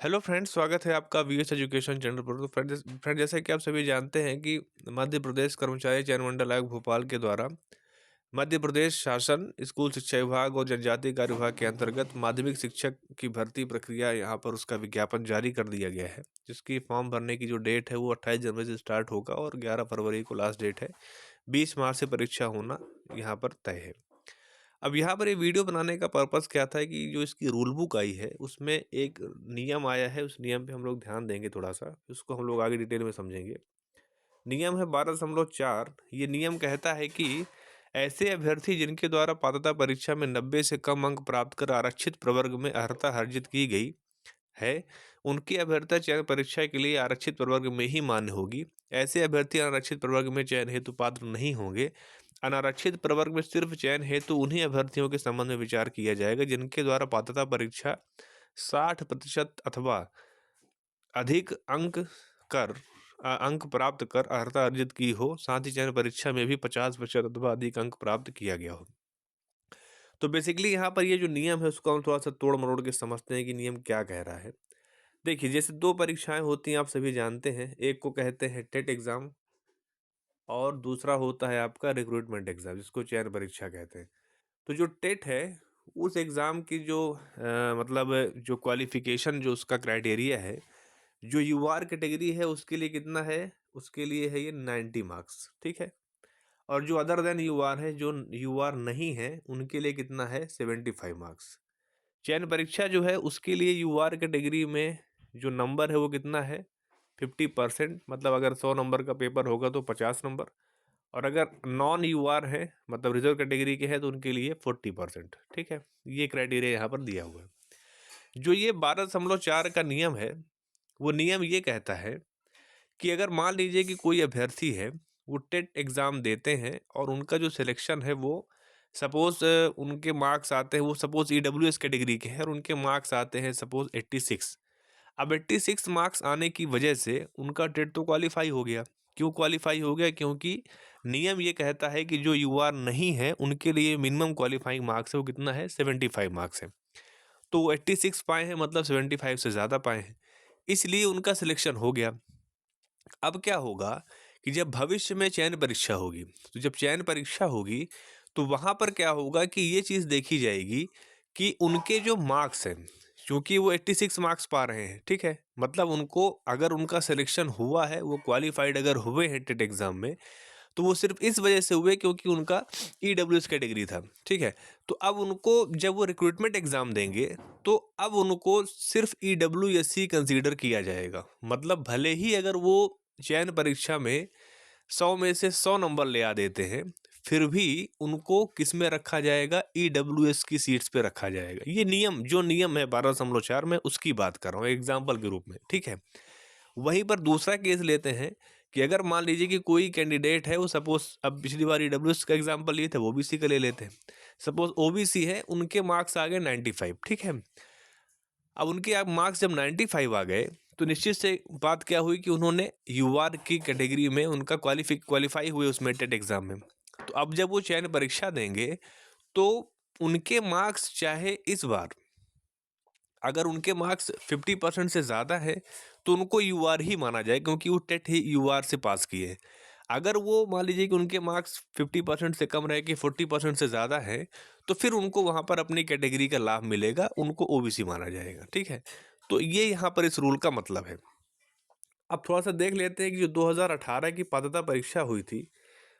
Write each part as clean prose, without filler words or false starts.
Hello friends, स्वागत है आपका वीएस एजुकेशन चैनल पर। तो फ्रेंड जैसा कि आप सभी जानते हैं कि मध्य प्रदेश कर्मचारी चयन मंडल आयोग भोपाल के द्वारा मध्य प्रदेश शासन स्कूल शिक्षा विभाग और जनजातीय कार्य विभाग के अंतर्गत माध्यमिक शिक्षक की भर्ती प्रक्रिया यहाँ पर उसका विज्ञापन जारी कर दिया गया है, जिसकी फॉर्म भरने की जो डेट है वो 28 जनवरी से स्टार्ट होगा और 11 फरवरी को लास्ट डेट है। 20 मार्च से परीक्षा होना यहाँ पर तय है। अब यहाँ पर ये वीडियो बनाने का पर्पस क्या था कि जो इसकी रूल बुक आई है उसमें एक नियम आया है, उस नियम पे हम लोग ध्यान देंगे थोड़ा सा, उसको हम लोग आगे डिटेल में समझेंगे। नियम है 12.4। ये नियम कहता है कि ऐसे अभ्यर्थी जिनके द्वारा पात्रता परीक्षा में 90 से कम अंक प्राप्त कर आरक्षित प्रवर्ग में अर्हता अर्जित की गई है, उनकी अभ्यर्थी चयन परीक्षा के लिए आरक्षित प्रवर्ग में ही मान्य होगी। ऐसे अभ्यर्थी अनारक्षित प्रवर्ग में चयन हेतु पात्र नहीं होंगे। अनारक्षित प्रवर्ग में सिर्फ चयन हेतु उन्हीं अभ्यर्थियों के संबंध में विचार किया जाएगा जिनके द्वारा पात्रता परीक्षा 60% अथवा अधिक अंक प्राप्त कर अर्हता अर्जित की हो। साथ ही चयन परीक्षा में भी 50% अथवा अधिक अंक प्राप्त किया गया हो। तो बेसिकली यहाँ पर ये जो नियम है उसको हम थोड़ा सा तोड़ मरोड़ के समझते हैं कि नियम क्या कह रहा है। देखिए, जैसे दो परीक्षाएं होती हैं, आप सभी जानते हैं। एक को कहते हैं टेट एग्जाम और दूसरा होता है आपका रिक्रूटमेंट एग्जाम, जिसको चयन परीक्षा कहते हैं। तो जो टेट है उस एग्ज़ाम की जो मतलब जो क्वालिफिकेशन, जो उसका क्राइटेरिया है, जो यूआर कैटेगरी है उसके लिए कितना है, उसके लिए है ये 90 मार्क्स, ठीक है। और जो अदर देन यूआर है, जो यूआर नहीं है, उनके लिए कितना है, 75 मार्क्स। चयन परीक्षा जो है उसके लिए यूआर कैटेगरी में जो नंबर है वो कितना है, 50%। मतलब अगर 100 नंबर का पेपर होगा तो 50 नंबर, और अगर नॉन यूआर है मतलब रिजर्व कैटेगरी के हैं तो उनके लिए 40%, ठीक है। ये क्राइटेरिया यहाँ पर दिया हुआ है। जो ये 12.4 का नियम है, वो नियम ये कहता है कि अगर मान लीजिए कि कोई अभ्यर्थी है, वो टेट एग्ज़ाम देते हैं और उनका जो सिलेक्शन है वो सपोज़ उनके मार्क्स आते हैं, वो सपोज़ ईडब्ल्यूएस कैटेगरी के हैं और उनके मार्क्स आते हैं सपोज़ 86। अब 86 मार्क्स आने की वजह से उनका टेट तो क्वालिफाई हो गया। क्यों क्वालिफाई हो गया? क्योंकि नियम ये कहता है कि जो यूआर नहीं है उनके लिए मिनिमम क्वालिफाइंग मार्क्स है वो कितना है, 75 मार्क्स है। तो वो 86 पाए हैं मतलब 75 से ज़्यादा पाए हैं, इसलिए उनका सिलेक्शन हो गया। अब क्या होगा कि जब भविष्य में चयन परीक्षा होगी, तो जब चयन परीक्षा होगी तो वहाँ पर क्या होगा कि ये चीज़ देखी जाएगी कि उनके जो मार्क्स हैं, क्योंकि वो 86 मार्क्स पा रहे हैं, ठीक है। मतलब उनको, अगर उनका सिलेक्शन हुआ है, वो क्वालिफाइड अगर हुए हैं टेट एग्ज़ाम में, तो वो सिर्फ इस वजह से हुए क्योंकि उनका ईडब्ल्यूएस कैटेगरी था, ठीक है। तो अब उनको जब वो रिक्रूटमेंट एग्ज़ाम देंगे तो अब उनको सिर्फ ईडब्ल्यूएस ही कंसीडर किया जाएगा। मतलब भले ही अगर वो चयन परीक्षा में 100 में से 100 नंबर ले आ देते हैं, फिर भी उनको किस में रखा जाएगा, ईडब्ल्यूएस की सीट्स पे रखा जाएगा। ये नियम, जो नियम है 12.4 में, उसकी बात कर रहा हूँ एग्जाम्पल के रूप में, ठीक है। वहीं पर दूसरा केस लेते हैं कि अगर मान लीजिए कि कोई कैंडिडेट है, वो सपोज, अब पिछली बार ईडब्ल्यूएस का एग्जाम्पल लिए थे, वो ओबीसी का ले लेते हैं। सपोज ओबीसी है, उनके मार्क्स आ गए 95, ठीक है। अब उनके आप मार्क्स जब 95 आ गए तो निश्चित से बात क्या हुई कि उन्होंने यूआर की कैटेगरी में उनका क्वालिफाई हुए उसमें टेट एग्जाम में। तो अब जब वो चयन परीक्षा देंगे तो उनके मार्क्स चाहे इस बार अगर उनके मार्क्स 50% से ज़्यादा है तो उनको यूआर ही माना जाए, क्योंकि वो टेट ही यूआर से पास किए हैं। अगर वो मान लीजिए कि उनके मार्क्स 50% से कम रहे कि 40% से ज़्यादा है, तो फिर उनको वहाँ पर अपनी कैटेगरी का लाभ मिलेगा, उनको ओबीसी माना जाएगा, ठीक है। तो ये यहाँ पर इस रूल का मतलब है। अब थोड़ा सा देख लेते हैं कि जो 2018 की पात्रता परीक्षा हुई थी,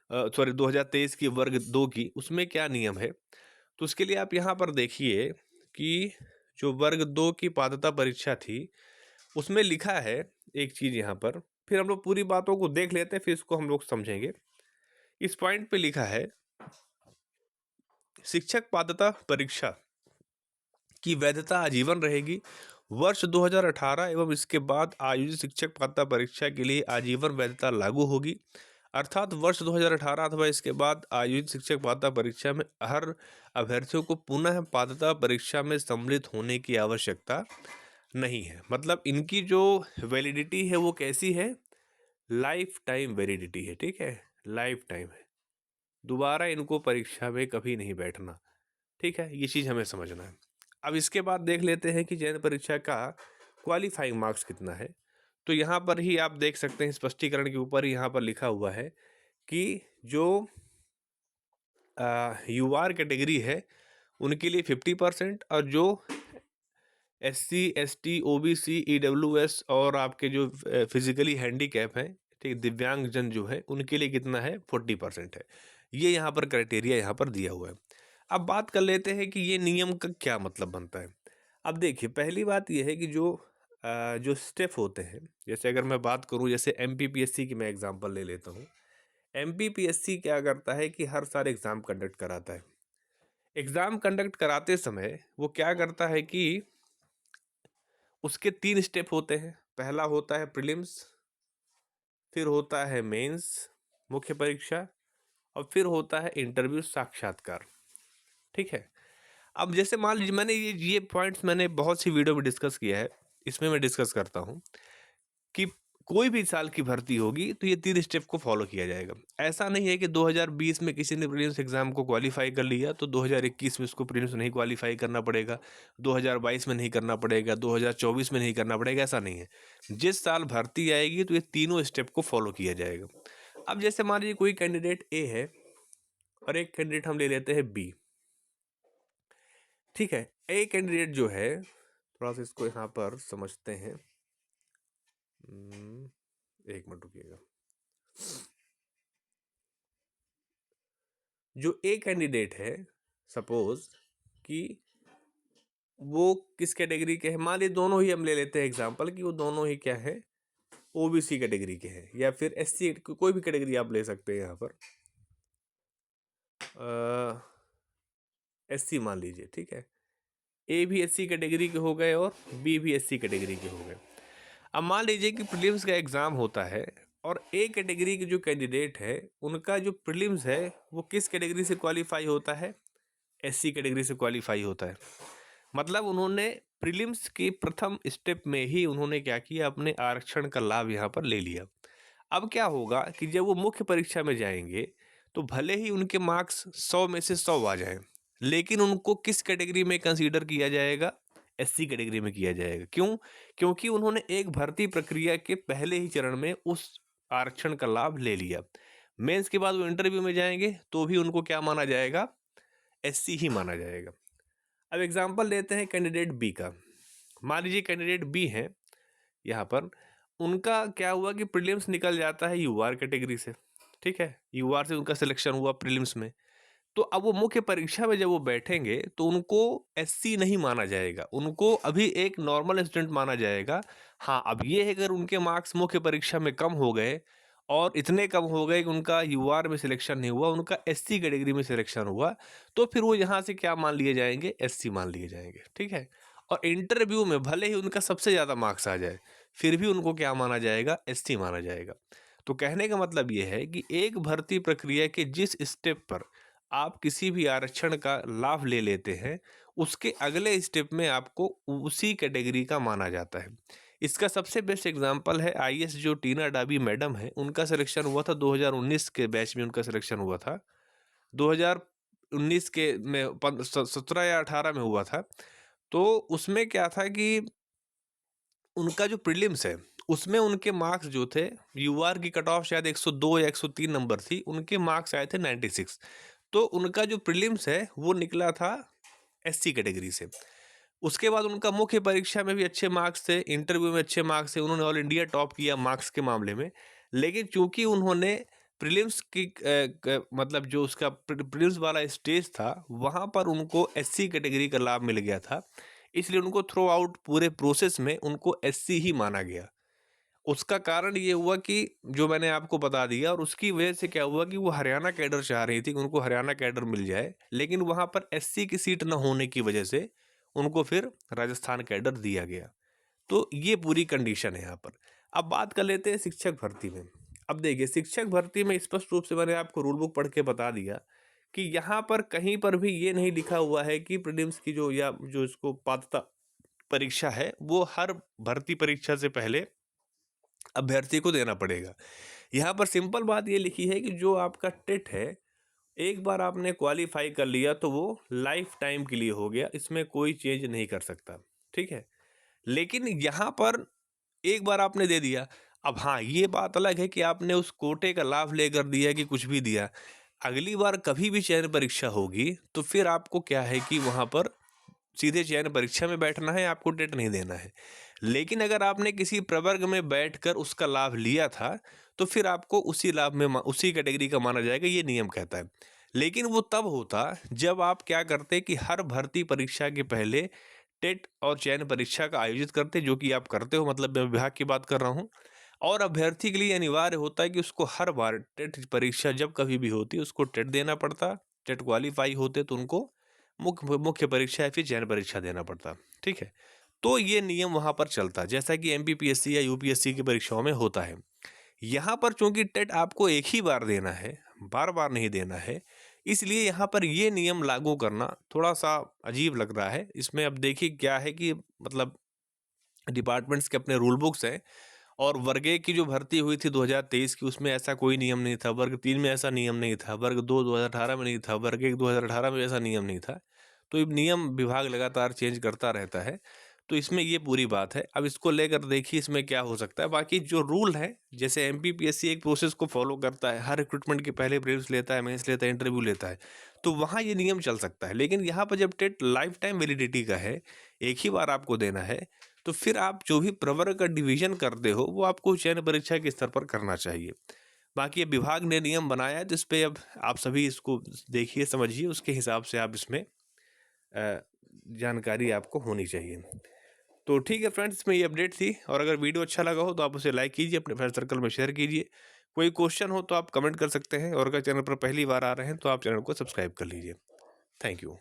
सॉरी 2023 की वर्ग 2 की, उसमें क्या नियम है। तो उसके लिए आप यहाँ पर देखिए कि जो वर्ग 2 की पात्रता परीक्षा थी उसमें लिखा है एक चीज़ यहाँ पर, फिर हम लोग पूरी बातों को देख लेते हैं, फिर इसको हम लोग समझेंगे। इस पॉइंट पे लिखा है, शिक्षक पात्रता परीक्षा की वैधता आजीवन रहेगी। वर्ष 2018 एवं इसके बाद आयोजित शिक्षक पात्रता परीक्षा के लिए आजीवन वैधता लागू होगी। अर्थात वर्ष 2018 अथवा इसके बाद आयोजित शिक्षक पात्रता परीक्षा में हर अभ्यर्थियों को पुनः पात्रता परीक्षा में सम्मिलित होने की आवश्यकता नहीं है। मतलब इनकी जो वैलिडिटी है वो कैसी है, लाइफ टाइम वैलिडिटी है, ठीक है। लाइफ टाइम है, दोबारा इनको परीक्षा में कभी नहीं बैठना, ठीक है। ये चीज़ हमें समझना है। अब इसके बाद देख लेते हैं कि चयन परीक्षा का क्वालिफाइंग मार्क्स कितना है। तो यहाँ पर ही आप देख सकते हैं, स्पष्टीकरण के ऊपर ही यहाँ पर लिखा हुआ है कि जो यूआर कैटेगरी है उनके लिए 50% और जो एससी एसटी ओबीसी ईडब्ल्यूएस और आपके जो फिजिकली हैंडीकैप हैं, ठीक, दिव्यांगजन जो है उनके लिए कितना है 40% है। ये यहाँ पर क्राइटेरिया यहाँ पर दिया हुआ है। अब बात कर लेते हैं कि ये नियम का क्या मतलब बनता है। अब देखिए, पहली बात ये है कि जो स्टेप होते हैं, जैसे अगर मैं बात करूँ, जैसे एमपीपीएससी की मैं एग्जांपल ले लेता हूँ। एमपीपीएससी क्या करता है कि हर साल एग्ज़ाम कंडक्ट कराता है। एग्ज़ाम कंडक्ट कराते समय वो क्या करता है कि उसके 3 स्टेप होते हैं। पहला होता है प्रीलिम्स, फिर होता है मेंस मुख्य परीक्षा, और फिर होता है इंटरव्यू साक्षात्कार। ठीक है? अब जैसे मान लीजिए, मैंने ये पॉइंट्स मैंने बहुत सी वीडियो में डिस्कस किया है। इसमें मैं डिस्कस करता हूँ कि कोई भी साल की भर्ती होगी तो ये 3 स्टेप को फॉलो किया जाएगा। ऐसा नहीं है कि 2020 में किसी ने प्रीलिम्स एग्जाम को क्वालिफाई कर लिया तो 2021 में उसको प्रीलिम्स नहीं क्वालिफाई करना पड़ेगा, 2022 में नहीं करना पड़ेगा, 2024 में नहीं करना पड़ेगा, ऐसा नहीं है। जिस साल भर्ती आएगी तो ये तीनों स्टेप को फॉलो किया जाएगा। अब जैसे मान लीजिए कोई कैंडिडेट ए है और एक कैंडिडेट हम ले लेते हैं बी। ठीक है, ए कैंडिडेट जो है, थोड़ा सा इसको यहाँ पर समझते हैं। एक मिनट रुकिएगा। जो ए कैंडिडेट है, सपोज कि वो किस कैटेगरी के हैं, मान लीजिए दोनों ही हम ले लेते हैं एग्जांपल कि वो दोनों ही क्या है, ओबीसी कैटेगरी के हैं, या फिर एससी, कोई भी कैटेगरी आप ले सकते हैं यहाँ पर। एससी मान लीजिए, ठीक है। ए भी एससी कैटेगरी के हो गए और बी भी एससी कैटेगरी के हो गए। अब मान लीजिए कि प्रीलिम्स का एग्ज़ाम होता है और ए कैटेगरी के जो कैंडिडेट है उनका जो प्रीलिम्स है वो किस कैटेगरी से क्वालिफाई होता है, एससी कैटेगरी से क्वालिफाई होता है। मतलब उन्होंने प्रीलिम्स के प्रथम स्टेप में ही उन्होंने क्या किया, अपने आरक्षण का लाभ यहाँ पर ले लिया। अब क्या होगा कि जब वो मुख्य परीक्षा में जाएंगे तो भले ही उनके मार्क्स 100 में से 100 आ जाएं, लेकिन उनको किस कैटेगरी में कंसीडर किया जाएगा, एससी कैटेगरी में किया जाएगा। क्यों? क्योंकि उन्होंने एक भर्ती प्रक्रिया के पहले ही चरण में उस आरक्षण का लाभ ले लिया। मेंस के बाद वो इंटरव्यू में जाएंगे तो भी उनको क्या माना जाएगा, एससी ही माना जाएगा। अब एग्जाम्पल लेते हैं कैंडिडेट बी का। मान लीजिए कैंडिडेट बी है यहाँ पर, उनका क्या हुआ कि प्रीलिम्स निकल जाता है यूआर कैटेगरी से। ठीक है, यूआर से उनका सिलेक्शन हुआ प्रीलिम्स में। तो अब वो मुख्य परीक्षा में जब वो बैठेंगे तो उनको एससी नहीं माना जाएगा, उनको अभी एक नॉर्मल स्टूडेंट माना जाएगा। हाँ, अब ये है अगर उनके मार्क्स मुख्य परीक्षा में कम हो गए और इतने कम हो गए कि उनका यूआर में सिलेक्शन नहीं हुआ, उनका एससी कैटेगरी में सिलेक्शन हुआ, तो फिर वो यहाँ से क्या मान लिए जाएंगे, एससी मान लिए जाएंगे। ठीक है, और इंटरव्यू में भले ही उनका सबसे ज़्यादा मार्क्स आ जाए फिर भी उनको क्या माना जाएगा, एससी माना जाएगा। तो कहने का मतलब ये है कि एक भर्ती प्रक्रिया के जिस स्टेप पर आप किसी भी आरक्षण का लाभ ले लेते हैं उसके अगले स्टेप में आपको उसी कैटेगरी का माना जाता है। इसका सबसे बेस्ट एग्जांपल है आईएएस जो टीना डाबी मैडम है, उनका सिलेक्शन हुआ था 2019 के बैच में, उनका सिलेक्शन हुआ था 2019 के में 17 या 18 में हुआ था। तो उसमें क्या था कि उनका जो प्रीलिम्स है उसमें उनके मार्क्स जो थे, यूआर की कट ऑफ शायद 102 या 103 नंबर थी, उनके मार्क्स आए थे 96। तो उनका जो प्रीलिम्स है वो निकला था एससी कैटेगरी से। उसके बाद उनका मुख्य परीक्षा में भी अच्छे मार्क्स थे, इंटरव्यू में अच्छे मार्क्स थे, उन्होंने ऑल इंडिया टॉप किया मार्क्स के मामले में। लेकिन चूंकि उन्होंने प्रीलिम्स की मतलब जो उसका प्रीलिम्स वाला स्टेज था वहाँ पर उनको एससी कैटेगरी का लाभ मिल गया था, इसलिए उनको थ्रू आउट पूरे प्रोसेस में उनको एससी ही माना गया। उसका कारण ये हुआ कि जो मैंने आपको बता दिया, और उसकी वजह से क्या हुआ कि वो हरियाणा कैडर चाह रही थी कि उनको हरियाणा कैडर मिल जाए, लेकिन वहाँ पर एससी की सीट न होने की वजह से उनको फिर राजस्थान कैडर दिया गया। तो ये पूरी कंडीशन है यहाँ पर। अब बात कर लेते हैं शिक्षक भर्ती में। अब देखिए, शिक्षक भर्ती में स्पष्ट रूप से मैंने आपको रूल बुक पढ़ के बता दिया कि यहाँ पर कहीं पर भी ये नहीं लिखा हुआ है कि प्रीलिम्स की जो या जो इसको पात्रता परीक्षा है वो हर भर्ती परीक्षा से पहले अभ्यर्थी को देना पड़ेगा। यहाँ पर सिंपल बात ये लिखी है कि जो आपका टेट है, एक बार आपने क्वालिफाई कर लिया तो वो लाइफ टाइम के लिए हो गया, इसमें कोई चेंज नहीं कर सकता। ठीक है, लेकिन यहाँ पर एक बार आपने दे दिया, अब हाँ, ये बात अलग है कि आपने उस कोटे का लाभ लेकर दिया कि कुछ भी दिया। अगली बार कभी भी चयन परीक्षा होगी, तो फिर आपको क्या है कि वहाँ पर सीधे चयन परीक्षा में बैठना है, आपको टेट नहीं देना है। लेकिन अगर आपने किसी प्रवर्ग में बैठकर उसका लाभ लिया था, तो फिर आपको उसी लाभ में उसी कैटेगरी का माना जाएगा, ये नियम कहता है। लेकिन वो तब होता जब आप क्या करते कि हर भर्ती परीक्षा के पहले टेट और चयन परीक्षा का आयोजित करते, जो कि आप करते हो, मतलब मैं विभाग की बात कर रहा हूँ। और अभ्यर्थी के लिए अनिवार्य होता है कि उसको हर बार टेट परीक्षा जब कभी भी होती है उसको टेट देना पड़ता। टेट क्वालिफाई होते तो उनको मुख्य मुख्य परीक्षा या फिर चयन परीक्षा देना पड़ता। ठीक है, तो ये नियम वहाँ पर चलता, जैसा कि एमपीपीएससी या यूपीएससी की परीक्षाओं में होता है। यहाँ पर चूंकि टेट आपको एक ही बार देना है, बार बार नहीं देना है, इसलिए यहाँ पर ये नियम लागू करना थोड़ा सा अजीब लग रहा है। इसमें अब देखिए क्या है कि मतलब डिपार्टमेंट्स के अपने रूल बुक्स हैं, और वर्ग ए की जो भर्ती हुई थी 2023 की, उसमें ऐसा कोई नियम नहीं था। वर्ग 3 में ऐसा नियम नहीं था, वर्ग 2 2018 में नहीं था, वर्ग 1 2018 में ऐसा नियम नहीं था। तो ये नियम विभाग लगातार चेंज करता रहता है, तो इसमें ये पूरी बात है। अब इसको लेकर देखिए इसमें क्या हो सकता है। बाकी जो रूल है, जैसे एमपीपीएससी एक प्रोसेस को फॉलो करता है, हर रिक्रूटमेंट के पहले प्रीलिम्स लेता है, मेंस लेता है, इंटरव्यू लेता है, तो वहाँ ये नियम चल सकता है। लेकिन यहाँ पर जब टेट लाइफ टाइम वैलिडिटी का है, एक ही बार आपको देना है, तो फिर आप जो भी प्रवर्ग का डिवीजन करते हो वो आपको चयन परीक्षा के स्तर पर करना चाहिए। बाकी ये विभाग ने नियम बनाया है, तो इस पे अब आप सभी इसको देखिए, समझिए, उसके हिसाब से आप इसमें अ, जानकारी आपको होनी चाहिए। तो ठीक है फ्रेंड्स, इसमें ये अपडेट थी, और अगर वीडियो अच्छा लगा हो तो आप उसे लाइक कीजिए, अपने फ्रेंड सर्कल में शेयर कीजिए। कोई क्वेश्चन हो तो आप कमेंट कर सकते हैं, और अगर चैनल पर पहली बार आ रहे हैं तो आप चैनल को सब्सक्राइब कर लीजिए। Thank you.